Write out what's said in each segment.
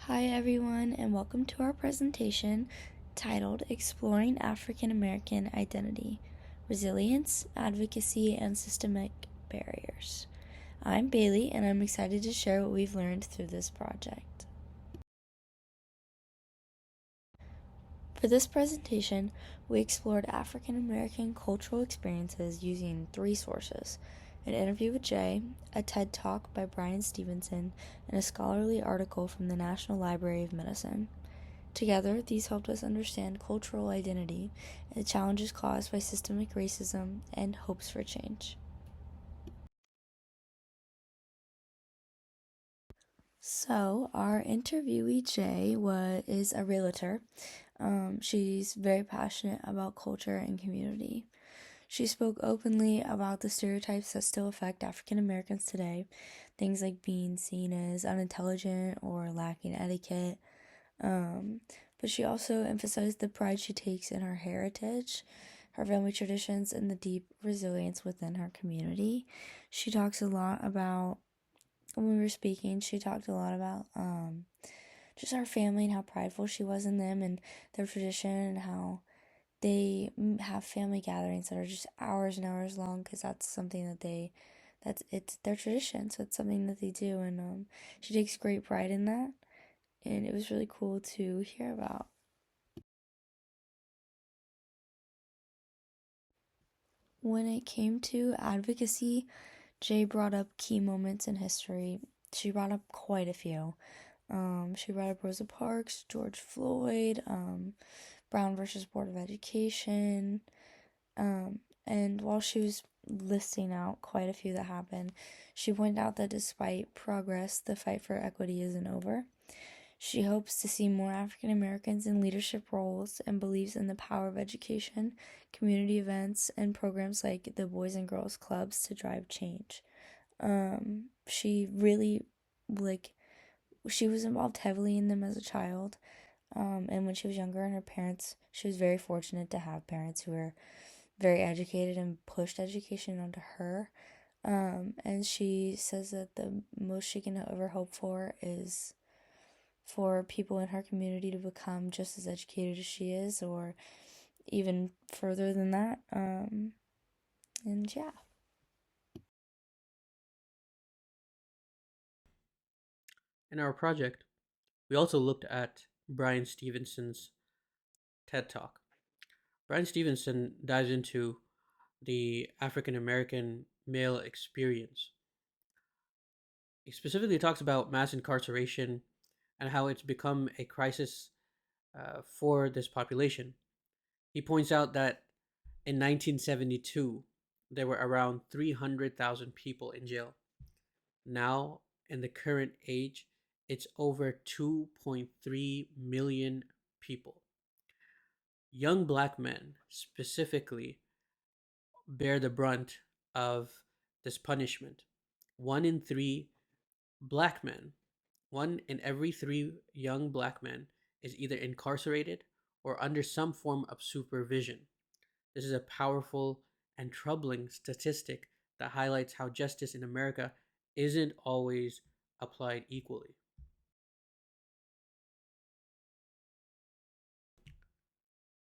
Hi, everyone, and welcome to our presentation titled Exploring African American Identity Resilience, Advocacy, and Systemic Barriers. I'm Bailey, and I'm excited to share what we've learned through this project. For this presentation, we explored African American cultural experiences using three sources: an interview with Jay, a TED Talk by Brian Stevenson, and a scholarly article from the National Library of Medicine. Together, these helped us understand cultural identity and the challenges caused by systemic racism and hopes for change. So, our interviewee Jay is a realtor. She's very passionate about culture and community. She spoke openly about the stereotypes that still affect African Americans today, things like being seen as unintelligent or lacking etiquette. Um, but she also emphasized the pride she takes in her heritage, her family traditions, and the deep resilience within her community. She talks a lot about, when we were speaking, she talked a lot about just our family and how prideful she was in them and their tradition and how they have family gatherings that are just hours and hours long because that's something that it's their tradition, so it's something that they do, and she takes great pride in that, and it was really cool to hear about. When it came to advocacy, Jay brought up key moments in history. She brought up quite a few. She brought up Rosa Parks, George Floyd, Brown versus Board of Education, and while she was listing out quite a few that happened, she pointed out that despite progress, the fight for equity isn't over. She hopes to see more African Americans in leadership roles and believes in the power of education, community events, and programs like the Boys and Girls Clubs to drive change. She really, like, she was involved heavily in them as a child. And when she was younger, and her parents, she was very fortunate to have parents who were very educated and pushed education onto her. And she says that the most she can ever hope for is for people in her community to become just as educated as she is, or even further than that. And yeah. In our project, we also looked at Brian Stevenson's TED Talk. Brian Stevenson dives into the African American male experience. He specifically talks about mass incarceration and how it's become a crisis for this population. He points out that in 1972, there were around 300,000 people in jail. Now, in the current age, it's over 2.3 million people. Young black men specifically bear the brunt of this punishment. One in three black men, one in every three young black men is either incarcerated or under some form of supervision. This is a powerful and troubling statistic that highlights how justice in America isn't always applied equally.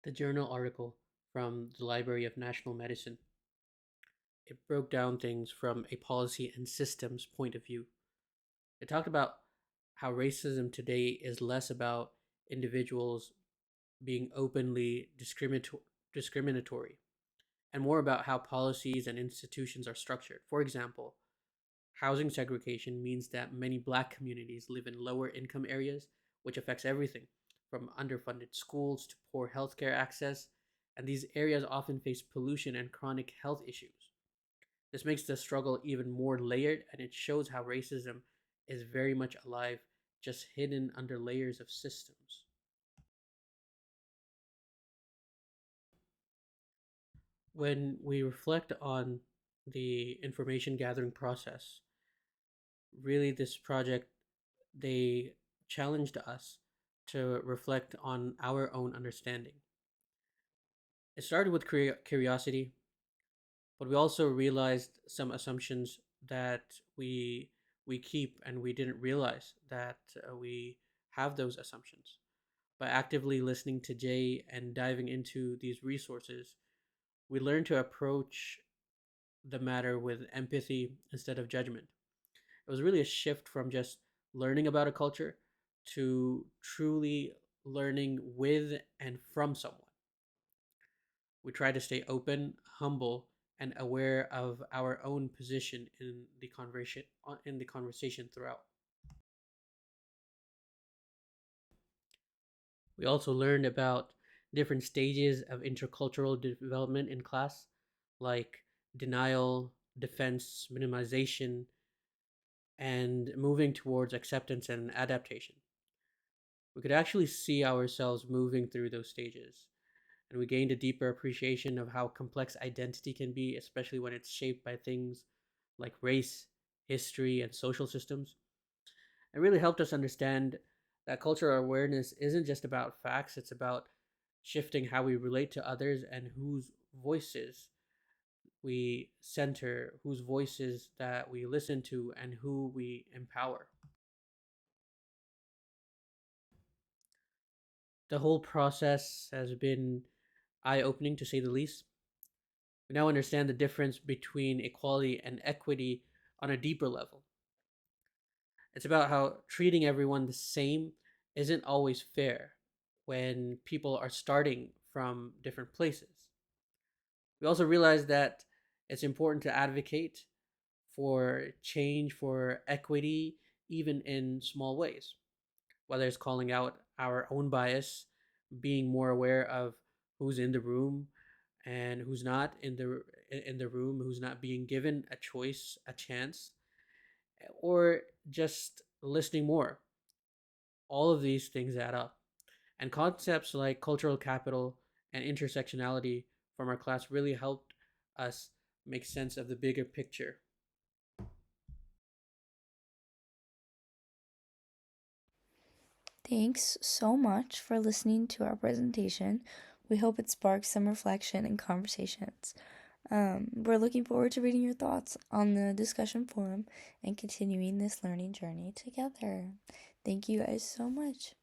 The journal article from the Library of National Medicine, it broke down things from a policy and systems point of view. It talked about how racism today is less about individuals being openly discriminatory and more about how policies and institutions are structured. For example, housing segregation means that many black communities live in lower income areas, which affects everything from underfunded schools to poor healthcare access, and these areas often face pollution and chronic health issues. This makes the struggle even more layered, and it shows how racism is very much alive, just hidden under layers of systems. When we reflect on the information gathering process, really this project, they challenged us to reflect on our own understanding. It started with curiosity, but we also realized some assumptions that we keep and we didn't realize that we have those assumptions. By actively listening to Jay and diving into these resources, we learn to approach the matter with empathy instead of judgment. It was really a shift from just learning about a culture to truly learning with and from someone. We try to stay open, humble, and aware of our own position in the conversation throughout. We also learned about different stages of intercultural development in class, like denial, defense, minimization, and moving towards acceptance and adaptation. We could actually see ourselves moving through those stages, and we gained a deeper appreciation of how complex identity can be, especially when it's shaped by things like race, history, and social systems. It really helped us understand that cultural awareness isn't just about facts, it's about shifting how we relate to others and whose voices we center, whose voices that we listen to, and who we empower. The whole process has been eye opening to say the least. We now understand the difference between equality and equity on a deeper level. It's about how treating everyone the same isn't always fair when people are starting from different places. We also realize that it's important to advocate for change, for equity, even in small ways, whether it's calling out our own bias, being more aware of who's in the room and who's not in the room, who's not being given a choice, a chance, or just listening more. All of these things add up. And concepts like cultural capital and intersectionality from our class really helped us make sense of the bigger picture. Thanks so much for listening to our presentation. We hope it sparks some reflection and conversations. We're looking forward to reading your thoughts on the discussion forum and continuing this learning journey together. Thank you guys so much.